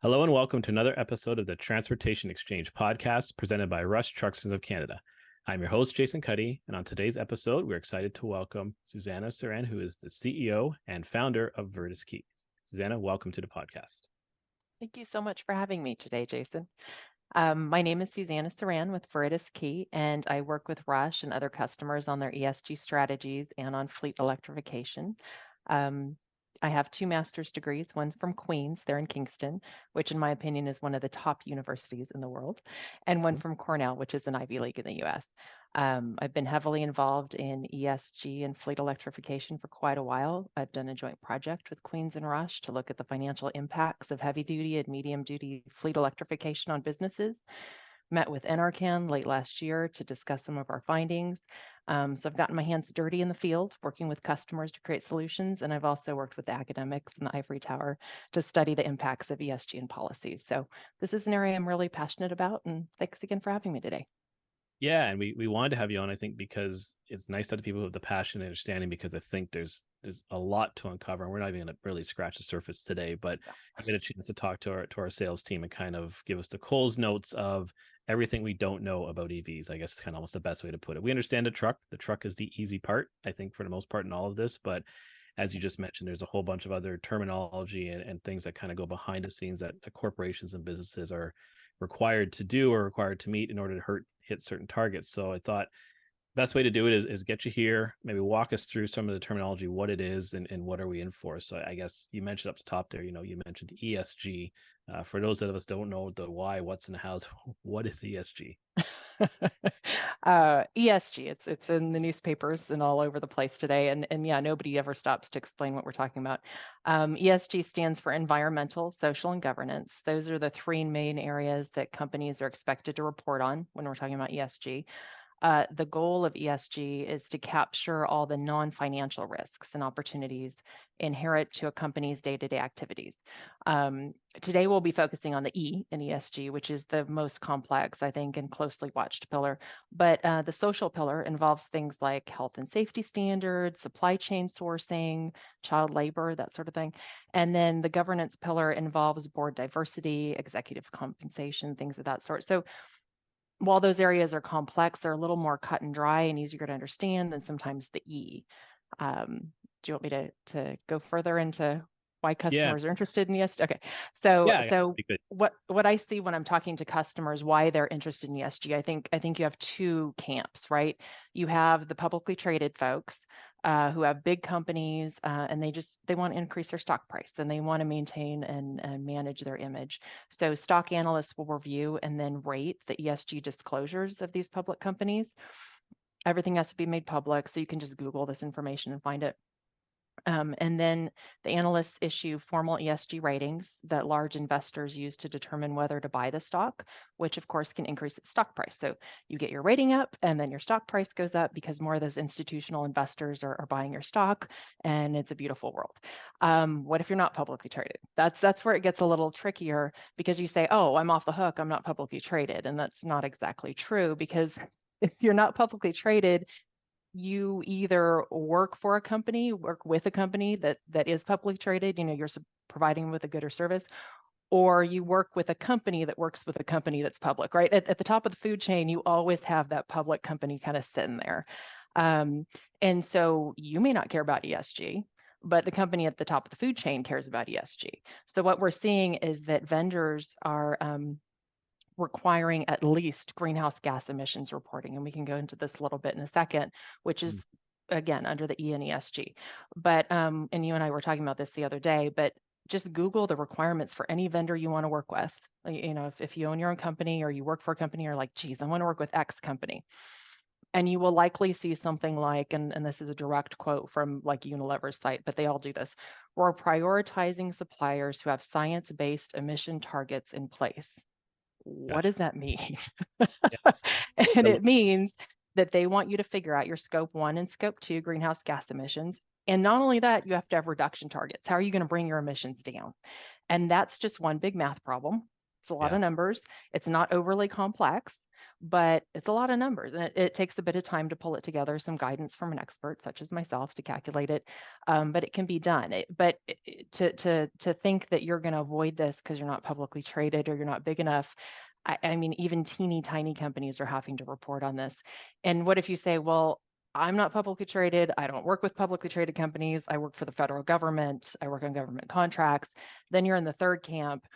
Hello and welcome to another episode of the Transportation Exchange podcast presented by Rush Trucks of Canada. I'm your host, Jason Cuddy, and on today's episode, we're excited to welcome Suzannah Sarran, who is the CEO and founder of Viridis Key. Suzannah, welcome to the podcast. Thank you so much for having me today, Jason. My name is Suzannah Sarran with Viridis Key, and I work with Rush and other customers on their ESG strategies and on fleet electrification. I have two master's degrees. One's from Queens, there in Kingston, which in my opinion is one of the top universities in the world, and one from Cornell, which is an Ivy League in the US. I've been heavily involved in ESG and fleet electrification for quite a while. I've done a joint project with Queens and Rush to look at the financial impacts of heavy duty and medium duty fleet electrification on businesses. Met with NRCan late last year to discuss some of our findings. So I've gotten my hands dirty in the field, working with customers to create solutions. And I've also worked with academics in the ivory tower to study the impacts of ESG and policies. So this is an area I'm really passionate about. And thanks again for having me today. Yeah, and we wanted to have you on, I think, because it's nice to have people who have the passion and understanding, because I think there's a lot to uncover, and we're not even going to really scratch the surface today, but I get a chance to talk to our sales team and kind of give us the Coles notes of everything we don't know about EVs. I guess it's kind of almost the best way to put it. We understand the truck. The truck is the easy part, I think, for the most part in all of this, but as you just mentioned, there's a whole bunch of other terminology and things that kind of go behind the scenes that corporations and businesses are required to do or required to meet in order to hit certain targets. So I thought best way to do it is get you here, maybe walk us through some of the terminology, what it is, and what are we in for. So I guess you mentioned up the top there, you mentioned ESG. For those of us don't know the why, what's, and the how's, what is ESG? ESG, it's in the newspapers and all over the place today. And yeah, nobody ever stops to explain what we're talking about. ESG stands for environmental, social, and governance. Those are the three main areas that companies are expected to report on when we're talking about ESG. The goal of ESG is to capture all the non-financial risks and opportunities inherent to a company's day-to-day activities. Today, we'll be focusing on the E in ESG, which is the most complex, I think, and closely watched pillar. But the social pillar involves things like health and safety standards, supply chain sourcing, child labor, that sort of thing. And then the governance pillar involves board diversity, executive compensation, things of that sort. So while those areas are complex, they're a little more cut and dry and easier to understand than sometimes the E. Do you want me to go further into why customers are interested in ESG? Okay, so what I see when I'm talking to customers, why they're interested in ESG, I think you have two camps, right? You have the publicly traded folks who have big companies and they want to increase their stock price and they want to maintain and manage their image. So stock analysts will review and then rate the ESG disclosures of these public companies. Everything has to be made public, so you can just Google this information and find it. And then the analysts issue formal ESG ratings that large investors use to determine whether to buy the stock, which of course can increase its stock price. So you get your rating up and then your stock price goes up because more of those institutional investors are buying your stock, and it's a beautiful world. What if you're not publicly traded? That's where it gets a little trickier, because you say, oh, I'm off the hook, I'm not publicly traded. And that's not exactly true, because if you're not publicly traded, you either work for a company, work with a company that is publicly traded, you're providing with a good or service, or you work with a company that works with a company that's public, right? At the top of the food chain, you always have that public company kind of sitting there. And so you may not care about ESG, but the company at the top of the food chain cares about ESG. So what we're seeing is that vendors are requiring at least greenhouse gas emissions reporting. And we can go into this a little bit in a second, which is, again, under the E and ESG. But, and you and I were talking about this the other day, but just Google the requirements for any vendor you want to work with. If you own your own company or you work for a company, you're like, geez, I want to work with X company. And you will likely see something like, and this is a direct quote from like Unilever's site, but they all do this. We're prioritizing suppliers who have science-based emission targets in place. What does that mean? And it means that they want you to figure out your scope 1 and scope 2 greenhouse gas emissions. And not only that, you have to have reduction targets. How are you going to bring your emissions down? And that's just one big math problem. It's a lot of numbers. It's not overly complex, but it's a lot of numbers, and it takes a bit of time to pull it together, some guidance from an expert such as myself to calculate it, but it can be done. To think that you're going to avoid this because you're not publicly traded or you're not big enough, I mean, even teeny tiny companies are having to report on this. And what if you say, well, I'm not publicly traded. I don't work with publicly traded companies. I work for the federal government. I work on government contracts. Then you're in the third camp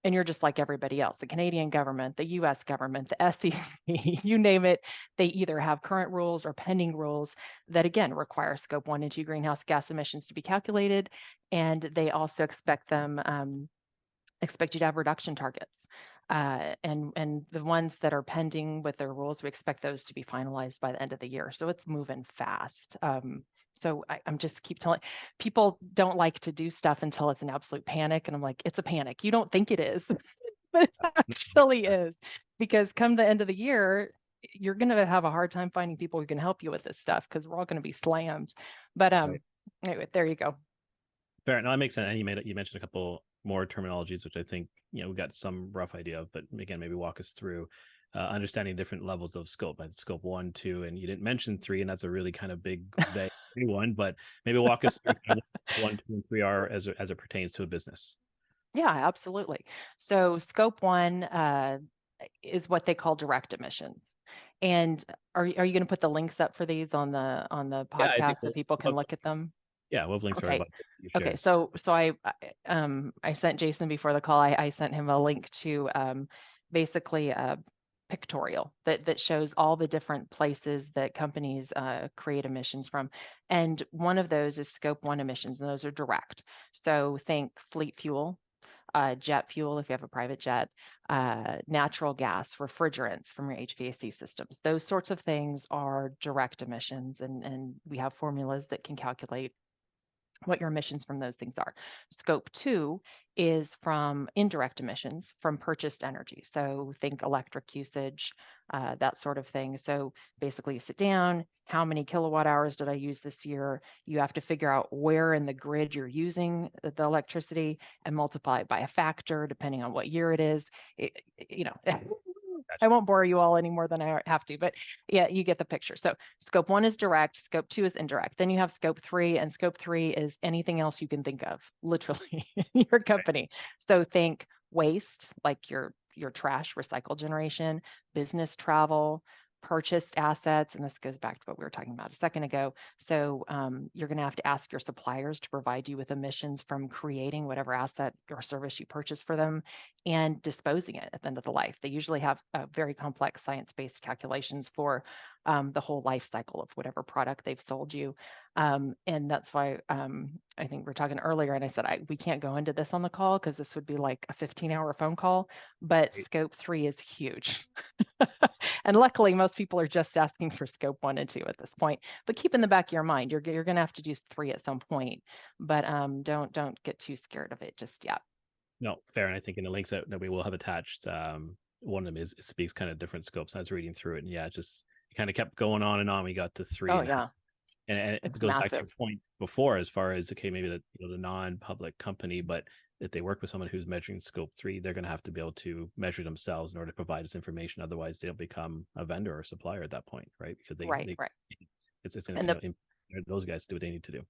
and you're just like everybody else. The Canadian government, the US government, the SEC, you name it, they either have current rules or pending rules that again require scope 1 and 2 greenhouse gas emissions to be calculated. And they also expect you to have reduction targets. And the ones that are pending with their rules, we expect those to be finalized by the end of the year. So it's moving fast. So I'm just keep telling people don't like to do stuff until it's an absolute panic. And I'm like, it's a panic. You don't think it is, but it actually is, because come the end of the year, you're going to have a hard time finding people who can help you with this stuff because we're all going to be slammed. But Right. anyway, there you go. Fair. No, that makes sense. And you mentioned a couple more terminologies, which I think, we got some rough idea of, but again, maybe walk us through understanding different levels of scope, like scope 1, 2, and you didn't mention 3, and that's a really kind of big vague one, but maybe walk us through kind of what 1, 2, and 3 are as it pertains to a business. Yeah, absolutely. So scope 1 is what they call direct emissions. And are you going to put the links up for these on the Yeah, I podcast think so people can let's look at them? yeah, we'll have links to our Okay. website you Okay. shared. So I sent Jason before the call. I sent him a link to basically a pictorial that shows all the different places that companies create emissions from. And one of those is scope 1 emissions, and those are direct. So think fleet fuel, jet fuel if you have a private jet, natural gas, refrigerants from your HVAC systems. Those sorts of things are direct emissions, and we have formulas that can calculate what your emissions from those things are. Scope 2 is from indirect emissions from purchased energy. So think electric usage, that sort of thing. So basically you sit down, how many kilowatt hours did I use this year? You have to figure out where in the grid you're using the electricity and multiply it by a factor depending on what year it is. I Gotcha. won't bore you all any more than I have to, but yeah, you get the picture. So scope 1 is direct, scope 2 is indirect. Then you have scope 3, and scope 3 is anything else you can think of, literally, in your company. So think waste, like your trash recycle generation, business travel, purchased assets, and this goes back to what we were talking about a second ago. So you're going to have to ask your suppliers to provide you with emissions from creating whatever asset or service you purchase for them and disposing it at the end of the life. They usually have very complex science-based calculations for the whole life cycle of whatever product they've sold you. And that's why I think we were talking earlier, and I said we can't go into this on the call because this would be like a 15-hour phone call, but Great. scope 3 is huge. And luckily, most people are just asking for scope 1 and 2 at this point. But keep in the back of your mind, you're going to have to do 3 at some point. But don't get too scared of it just yet. No, fair. And I think in the links that we will have attached, one of them speaks kind of different scopes. I was reading through it, and yeah, just it kind of kept going on and on. We got to 3, Oh and yeah, and it it's goes back to your massive. point before, as far as okay, maybe the non-public company, but if they work with someone who's measuring scope 3, they're going to have to be able to measure themselves in order to provide us information. Otherwise, they'll become a vendor or supplier at that point, right? Because Right, they right. it's going And to the those guys do what they need to do.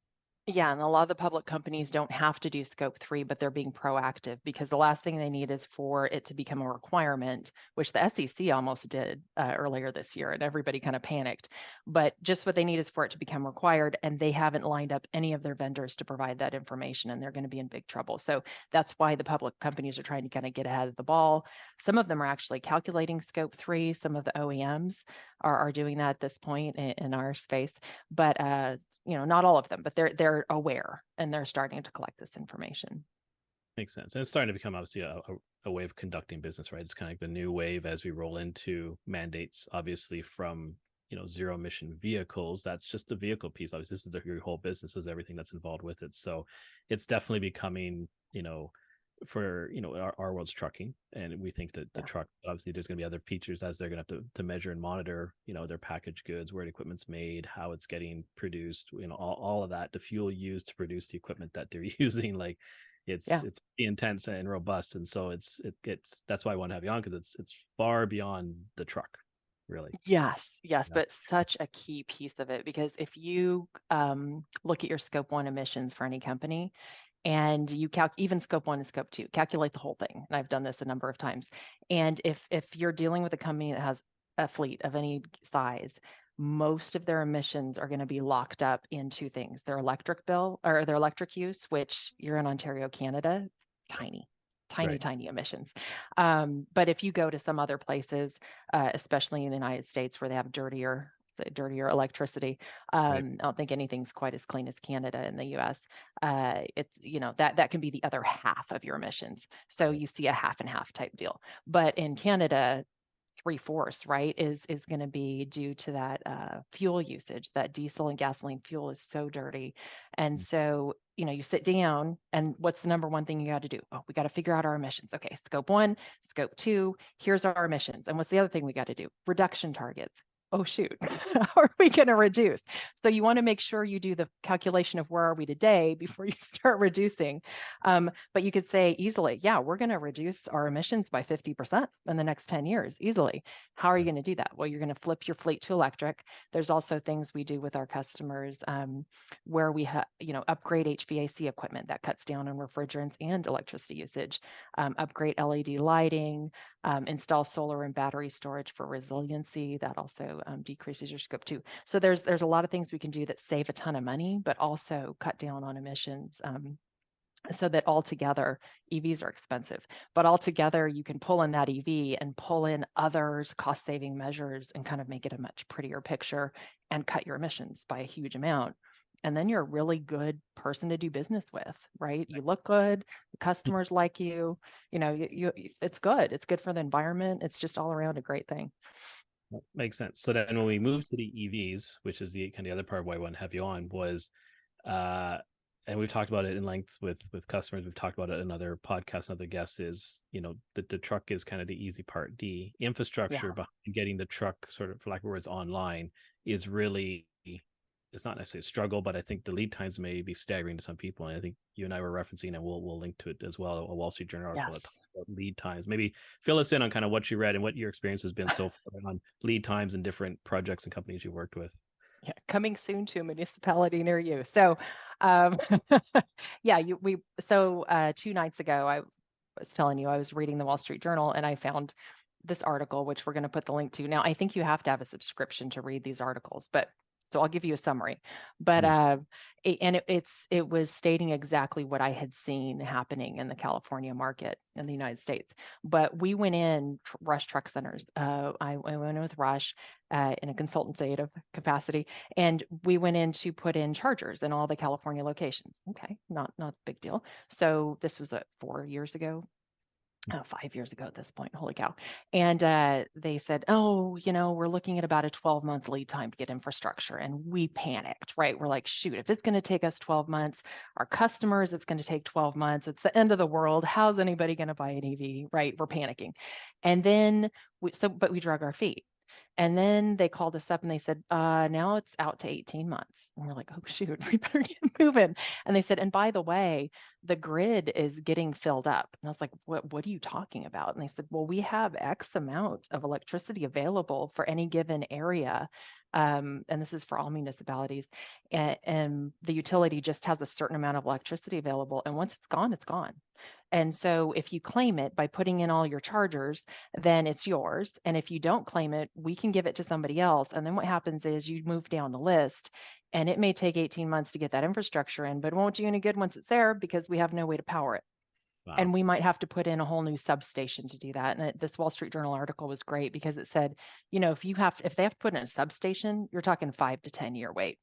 Yeah, and a lot of the public companies don't have to do scope 3, but they're being proactive because the last thing they need is for it to become a requirement, which the SEC almost did earlier this year, and everybody kind of panicked. But just what they need is for it to become required, and they haven't lined up any of their vendors to provide that information, and they're going to be in big trouble. So that's why the public companies are trying to kind of get ahead of the ball. Some of them are actually calculating scope 3. Some of the OEMs are doing that at this point in our space, but not all of them, but they're aware and they're starting to collect this information. Makes sense. And it's starting to become obviously a way of conducting business, right? It's kind of like the new wave as we roll into mandates, obviously from zero emission vehicles. That's just the vehicle piece. Obviously, this is your whole business, is everything that's involved with it. So it's definitely becoming, for our world's trucking, and we think that the Yeah. truck, obviously there's going to be other features as they're going to have to measure and monitor their packaged goods, where the equipment's made, how it's getting produced, all of that, the fuel used to produce the equipment that they're using. Like Yeah. it's intense and robust, and so it's that's why I want to have you on, because it's far beyond the truck, really. Yes, yes, Yeah. but such a key piece of it because if you look at your scope one emissions for any company and you even scope one and scope two, calculate the whole thing. And I've done this a number of times. And if you're dealing with a company that has a fleet of any size, most of their emissions are going to be locked up in two things: their electric bill or their electric use, which you're in Ontario, Canada, tiny, tiny, Right. tiny emissions. But if you go to some other places, especially in the United States where they have dirtier electricity. Right. I don't think anything's quite as clean as Canada in the US. It's, that can be the other half of your emissions. So Right. you see a half and half type deal. But in Canada, three-fourths, right, is going to be due to that fuel usage. That diesel and gasoline fuel is so dirty. And so, you sit down and what's the number one thing you got to do? Oh, we got to figure out our emissions. Okay, scope one, scope two, here's our emissions. And what's the other thing we got to do? Reduction targets. Oh, shoot, how are we going to reduce? So you want to make sure you do the calculation of where are we today before you start reducing. But you could say easily, yeah, we're going to reduce our emissions by 50% in the next 10 years easily. How are you Yeah. going to do that? Well, you're going to flip your fleet to electric. There's also things we do with our customers where we upgrade HVAC equipment that cuts down on refrigerants and electricity usage, upgrade LED lighting, install solar and battery storage for resiliency. That also decreases your scope two. So there's a lot of things we can do that save a ton of money, but also cut down on emissions. So that altogether, EVs are expensive, but altogether you can pull in that EV and pull in others cost saving measures and kind of make it a much prettier picture and cut your emissions by a huge amount. And then you're a really good person to do business with, right? You look good, the customers like you, it's good. It's good for the environment. It's just all around a great thing. Makes sense. So then when we moved to the EVs, which is the kind of the other part why I want to have you on, was uh and we've talked about it in length with customers. We've talked about it in other podcasts and other guests is, the truck is kind of the easy part. The infrastructure Yeah. behind getting the truck sort of, for lack of words, online is really, it's not necessarily a struggle, but I think the lead times may be staggering to some people. And I think you and I were referencing, and we'll link to it as well, a Wall Street Journal article Yes. that talks about lead times. Maybe fill us in on kind of what you read and what your experience has been so far on lead times and different projects and companies you worked with. Yeah, coming soon to a municipality near you. So, um, yeah, 2 nights ago, I was telling you I was reading the Wall Street Journal and I found this article, which we're going to put the link to. Now, I think you have to have a subscription to read these articles, but so I'll give you a summary. But Yeah. it was stating exactly what I had seen happening in the California market in the United States. But we went in Rush Truck Centers. I went in with Rush in a consultative capacity, and we went in to put in chargers in all the California locations. Okay, not a big deal. So this was 4 years ago, 5 years ago at this point. Holy cow. And they said, oh, we're looking at about a 12-month lead time to get infrastructure. And we panicked, right? We're like, shoot, if it's going to take us 12 months, our customers, it's going to take 12 months. It's the end of the world. How's anybody going to buy an EV, right? We're panicking. And then, but we drug our feet. And then they called us up and they said, now it's out to 18 months. And we're like, oh, shoot, we better get moving. And they said, and by the way, the grid is getting filled up. And I was like, what are you talking about? And they said, well, we have X amount of electricity available for any given area. And this is for all municipalities. And the utility just has a certain amount of electricity available. And once it's gone, it's gone. And so if you claim it by putting in all your chargers, then it's yours. And if you don't claim it, we can give it to somebody else. And then what happens is you move down the list and it may take 18 months to get that infrastructure in, but it won't do you any good once it's there because we have no way to power it. Wow. And we might have to put in a whole new substation to do that. And this Wall Street Journal article was great because it said, if they have to put in a substation, you're talking 5 to 10 year wait,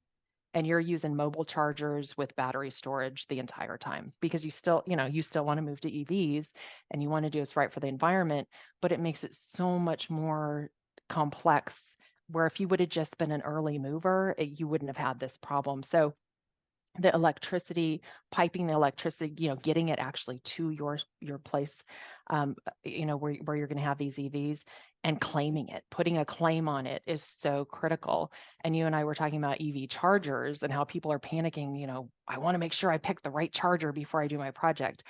and you're using mobile chargers with battery storage the entire time because you still want to move to EVs and you want to do what's right for the environment, but it makes it so much more complex where if you would have just been an early mover, you wouldn't have had this problem. So the electricity, piping the electricity, getting it actually to your place, where you're going to have these EVs and claiming it, putting a claim on it is so critical. And you and I were talking about EV chargers and how people are panicking, I want to make sure I pick the right charger before I do my project.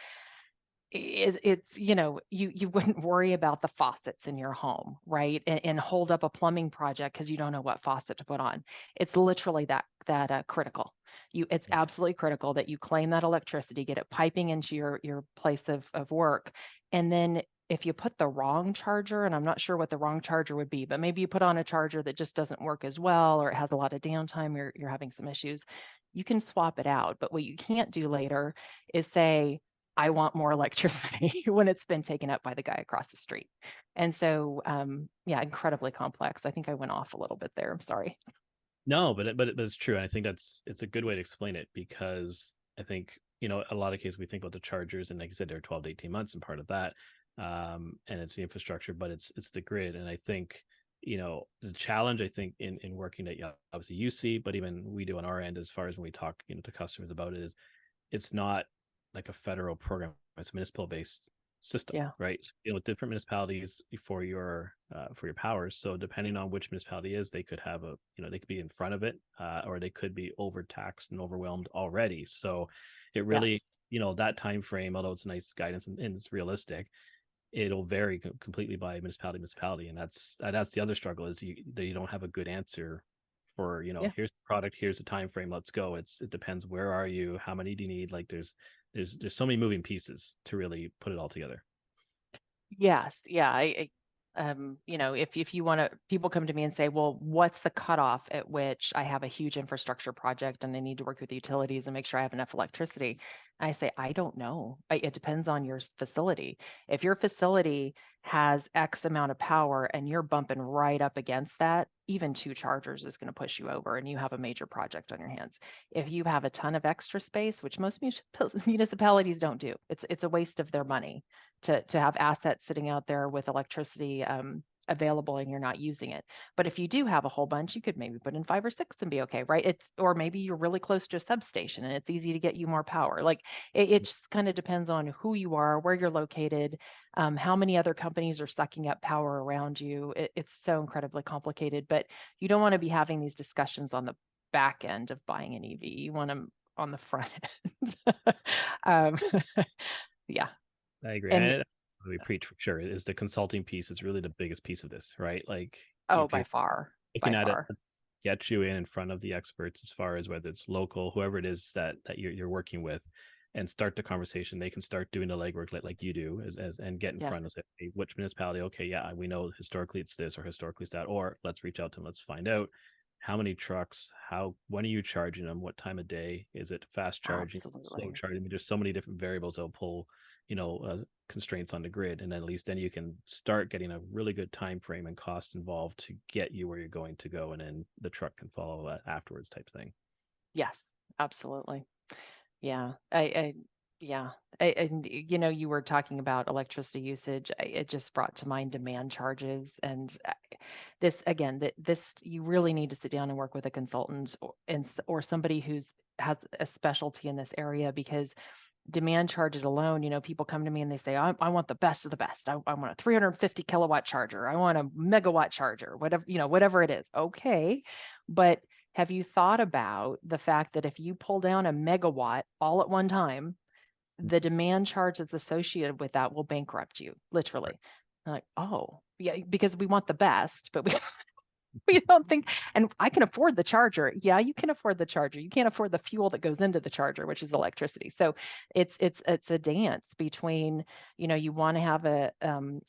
it's, you wouldn't worry about the faucets in your home, right? And hold up a plumbing project because you don't know what faucet to put on. It's literally that critical. It's Yeah. absolutely critical that you claim that electricity, get it piping into your place of work. And then if you put the wrong charger, and I'm not sure what the wrong charger would be, but maybe you put on a charger that just doesn't work as well, or it has a lot of downtime, you're having some issues, you can swap it out. But what you can't do later is say, I want more electricity when it's been taken up by the guy across the street. And so, yeah, incredibly complex. I think I went off a little bit there. I'm sorry. No, but it's true. And I think it's a good way to explain it, because I think, a lot of cases we think about the chargers, and like you said, they're 12 to 18 months, and part of that, and it's the infrastructure, but it's the grid. And I think, the challenge, I think, in working at, obviously you see, but even we do on our end, as far as when we talk, to customers about it, is it's not like a federal program. It's a municipal based system, Yeah, right? So, with different municipalities for your powers. So depending on which municipality is, they could have they could be in front of it, or they could be overtaxed and overwhelmed already. So it really, yes. that time frame, although it's nice guidance and it's realistic, it'll vary completely by municipality, and that's the other struggle, is you don't have a good answer for, Yeah. here's the product, here's the time frame, let's go. It depends, where are you, how many do you need, like there's so many moving pieces to really put it all together. Yes, yeah. If you want to, people come to me and say, well, what's the cutoff at which I have a huge infrastructure project and I need to work with the utilities and make sure I have enough electricity? And I say, I don't know. It depends on your facility. If your facility has X amount of power and you're bumping right up against that, even two chargers is going to push you over and you have a major project on your hands. If you have a ton of extra space, which most municipalities don't do, it's a waste of their money to have assets sitting out there with electricity available and you're not using it. But if you do have a whole bunch, you could maybe put in 5 or 6 and be okay, right? Or maybe you're really close to a substation and it's easy to get you more power. Like it just kind of depends on who you are, where you're located, how many other companies are sucking up power around you. It's so incredibly complicated, but you don't want to be having these discussions on the back end of buying an EV. You want them on the front end. um, yeah. I agree. And And that's what we preach, for sure, is the consulting piece is really the biggest piece of this, right? Like, oh, if by you're far, looking by at it, far. let's get you in front of the experts, as far as whether it's local, whoever it is that you're working with, and start the conversation. They can start doing the legwork, like you do, as and get in Yeah, front of, say, hey, which municipality, okay, yeah, we know historically it's this, or historically it's that, or let's reach out to them, let's find out how many trucks, when are you charging them, what time of day, is it fast charging, slow absolutely. charging? I mean, there's so many different variables that'll pull, constraints on the grid, and at least then you can start getting a really good time frame and cost involved to get you where you're going to go, and then the truck can follow afterwards, type thing. Yes, absolutely. Yeah. Yeah. And you were talking about electricity usage. It just brought to mind demand charges. And this, again, this, you really need to sit down and work with a consultant or somebody who's has a specialty in this area because demand charges alone, people come to me and they say, I want the best of the best. I want a 350 kilowatt charger. I want a megawatt charger, whatever it is. Okay. But have you thought about the fact that if you pull down a megawatt all at one time, the demand charge that's associated with that will bankrupt you, Right. literally. I'm like, oh, yeah, because we want the best, but we we don't think, and I can afford the charger. Yeah, you can afford the charger. You can't afford the fuel that goes into the charger, which is electricity. So it's a dance between, you want to have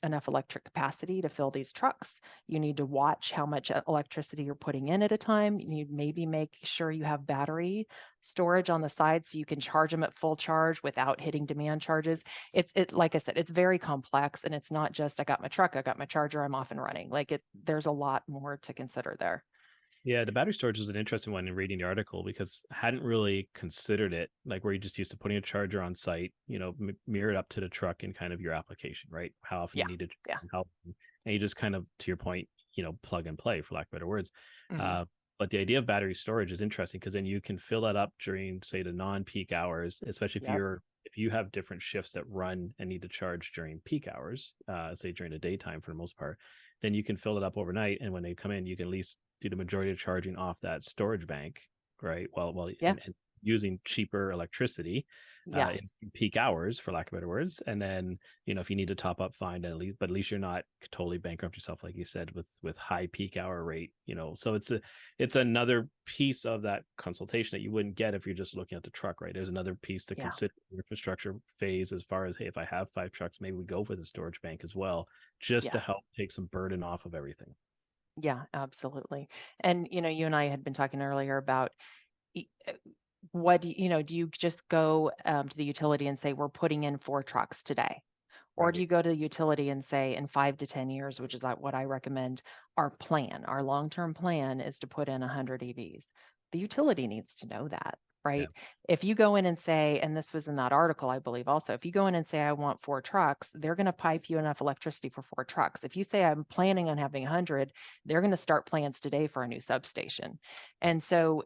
enough electric capacity to fill these trucks. You need to watch how much electricity you're putting in at a time. You need maybe make sure you have battery storage on the side so you can charge them at full charge without hitting demand charges. It like I said, it's very complex and it's not just I got my truck, I got my charger, I'm off and running. There's a lot more to consider there. Yeah, the battery storage was an interesting one in reading the article, because I hadn't really considered it, like where you just used to putting a charger on site, mirrored up to the truck in kind of your application, right? How often you Yeah. need to, Yeah. and how, and you just kind of, to your point, plug and play, for lack of better words. Hmm. But the idea of battery storage is interesting, because then you can fill that up during, say, the non-peak hours, especially Yep. if you have different shifts that run and need to charge during peak hours, say during the daytime for the most part, then you can fill it up overnight, and when they come in, you can at least do the majority of charging off that storage bank, right? Well, Yeah. using cheaper electricity Yes. in peak hours, for lack of better words. And then, if you need to top up, fine, at least you're not totally bankrupt yourself, like you said, with high peak hour rate, so it's another piece of that consultation that you wouldn't get if you're just looking at the truck, right? There's another piece to Yeah. consider the infrastructure phase, as far as, hey, if I have 5 trucks, maybe we go for the storage bank as well, just to Yes. help take some burden off of everything. Yeah, absolutely. And you and I had been talking earlier about what do you just go to the utility and say we're putting in 4 trucks today? Or do Right. you go to the utility and say in 5 to 10 years, which is what I recommend, our long-term plan is to put in 100 EVs. The utility needs to know that, Yeah. right? If you go in and say, and this was in that article, I believe also, if you go in and say, I want 4 trucks, they're going to pipe you enough electricity for 4 trucks. If you say, I'm planning on having 100, they're going to start plans today for a new substation. And so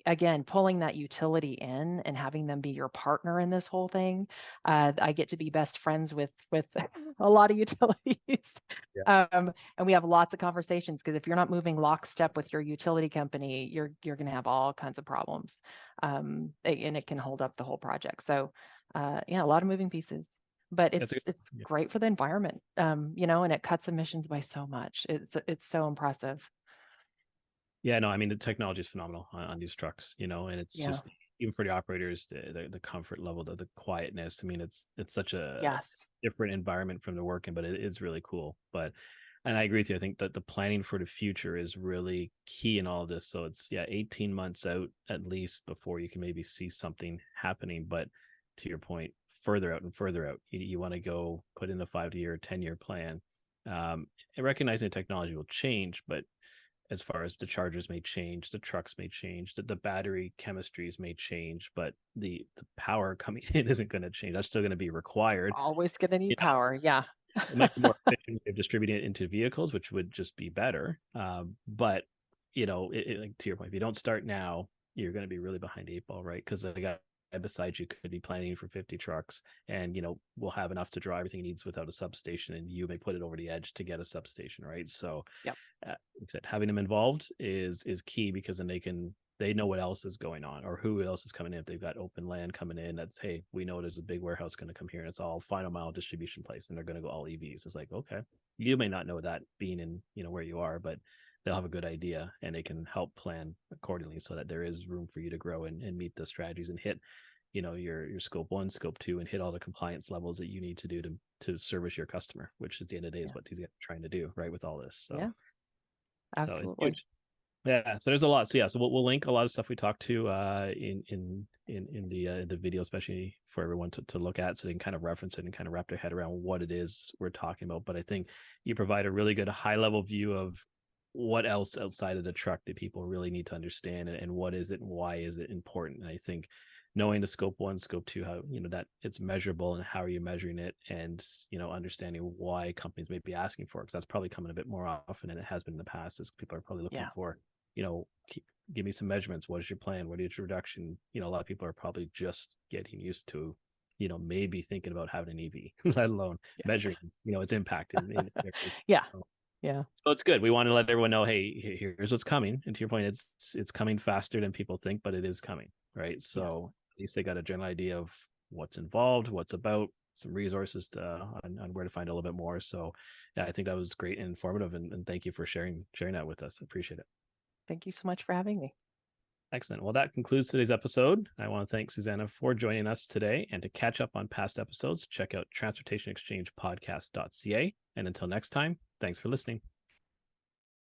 again, pulling that utility in and having them be your partner in this whole thing. I get to be best friends with a lot of utilities, Yeah. and we have lots of conversations because if you're not moving lockstep with your utility company, you're going to have all kinds of problems, and it can hold up the whole project. So, yeah, a lot of moving pieces, but That's a good. it's Yeah. great for the environment, and it cuts emissions by so much. It's so impressive. Yeah, no, I mean, the technology is phenomenal on these trucks, and it's Yeah. just, even for the operators, the comfort level, the quietness. I mean, it's such a Yes. different environment from the working, but it is really cool. And I agree with you. I think that the planning for the future is really key in all of this. So it's, 18 months out at least before you can maybe see something happening. But to your point, further out and further out, you want to go put in a 5-year, 10-year plan, and recognizing the technology will change, but as far as the chargers may change, the trucks may change, the battery chemistries may change, but the power coming in isn't going to change. That's still going to be required. Always going to You need know, power. Yeah. it might be more efficient if distributing it into vehicles, which would just be better. But like, to your point, if you don't start now, you're going to be really behind the 8 ball, right? Because the guy beside you could be planning for 50 trucks, and will have enough to draw everything he needs without a substation, and you may put it over the edge to get a substation, right? So Yep. like I said, having them involved is key, because then they know what else is going on, or who else is coming in. If they've got open land coming in, that's, hey, we know there's a big warehouse going to come here and it's all final mile distribution place, and they're going to go all EVs. It's like, okay, you may not know that being in where you are, but they'll have a good idea, and they can help plan accordingly so that there is room for you to grow and meet the strategies and hit your scope 1, scope 2, and hit all the compliance levels that you need to do to service your customer, which at the end of the day is Yeah. what these guys are trying to do, right, with all this. Yeah. So it's Absolutely. huge. Yeah, so there's a lot. So yeah, so we'll link a lot of stuff we talked to in the video, especially for everyone to look at, so they can kind of reference it and kind of wrap their head around what it is we're talking about. But I think you provide a really good high level view of what else outside of the truck do people really need to understand, and what is it and why is it important. And I think knowing the scope 1, scope 2, how that it's measurable, and how are you measuring it, and understanding why companies may be asking for it, because that's probably coming a bit more often than it has been in the past, as people are probably looking Yeah. for give me some measurements. What is your plan? What is your reduction? A lot of people are probably just getting used to maybe thinking about having an EV, let alone Yes. measuring its impact in Yeah. Yeah. So it's good. We want to let everyone know, hey, here's what's coming. And to your point, it's coming faster than people think, but it is coming, right? Yes. So at least they got a general idea of what's involved, what's about, some resources on where to find a little bit more. So yeah, I think that was great and informative, and thank you for sharing that with us. I appreciate it. Thank you so much for having me. Excellent. Well, that concludes today's episode. I want to thank Suzannah for joining us today. And to catch up on past episodes, check out transportationexchangepodcast.ca. And until next time, thanks for listening.